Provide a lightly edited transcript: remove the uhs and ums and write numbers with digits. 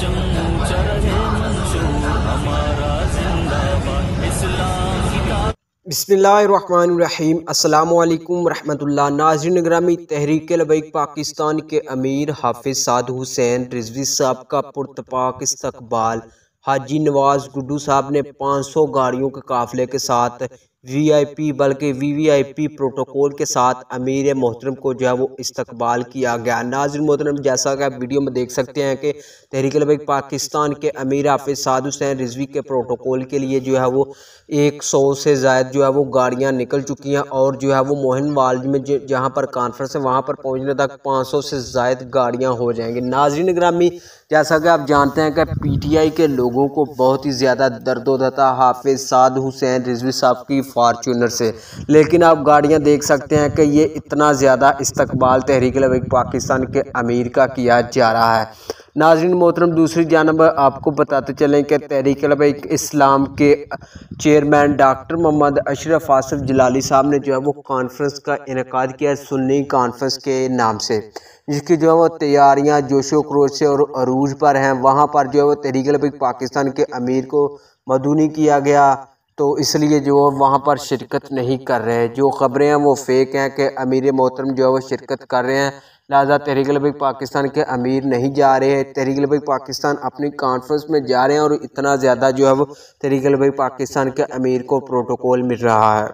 ऊंचा रहे मंशूर हमारा जिंदाबाद इस्लाम की बिस्मिल्लाहिर्रहमानिर्रहीम। अस्सलामु अलैकुम रहमतुल्लाह। नाज़रीन ग्रामी, तहरीक लबैक पाकिस्तान के अमीर हाफिज साद हुसैन रिजवी साहब का पुरतपाक इस्तकबाल। हाजी नवाज गुड्डू साहब ने 500 गाड़ियों के काफिले के साथ VIP बल्कि VVIP प्रोटोकॉल के साथ अमीर मोहतरम को जो है वो इस्तकबाल किया गया। नाज़रीन मोहतरम, जैसा कि आप वीडियो में देख सकते हैं कि तहरीक लबैक पाकिस्तान के अमीर हाफिज साद हुसैन रिजवी के प्रोटोकॉल के लिए जो है वो 100 से ज़ायद जो है वो गाड़ियां निकल चुकी हैं और जो है वो मोहन वाल्ज में जहां पर कॉन्फ्रेंस है वहां पर पहुंचने तक 500 से ज़ायद गाड़ियां हो जाएंगी। नाज़रीन ग्रामी, जैसा कि आप जानते हैं कि PTI के लोगों को बहुत ही ज़्यादा दर्द होता था हाफिज साद हुसैन रिजवी साहब की फॉर्चूनर से, लेकिन आप गाड़ियां देख सकते हैं कि ये इतना ज़्यादा इस्तकबाल तहरीक लबैक पाकिस्तान के अमीर का किया जा रहा है। नाज़रीन मोहतरम, दूसरी जानब आपको बताते चलें कि तहरीक लबैक इस्लाम के चेयरमैन डॉक्टर मोहम्मद अशरफ आसिफ जलाली साहब ने जो है वो कॉन्फ्रेंस का इनेकाद किया सुन्नी कॉन्फ्रेंस के नाम से, जिसकी जो है वो तैयारियां जोशो खरोश से और अरूज पर हैं। वहाँ पर जो है वो तहरीक लबैक पाकिस्तान के अमीर को मदऊ नहीं किया गया, तो इसलिए जो वहाँ पर शिरकत नहीं कर रहे। जो ख़बरें हैं वो फेक हैं कि अमीर मोहतरम जो है वो शिरकत कर रहे हैं, लिहाजा तहरीक लबैक पाकिस्तान के अमीर नहीं जा रहे हैं। तहरीक लबैक पाकिस्तान अपनी कॉन्फ्रेंस में जा रहे हैं और इतना ज़्यादा जो है वो तहरीक लबैक पाकिस्तान के अमीर को प्रोटोकॉल मिल रहा है।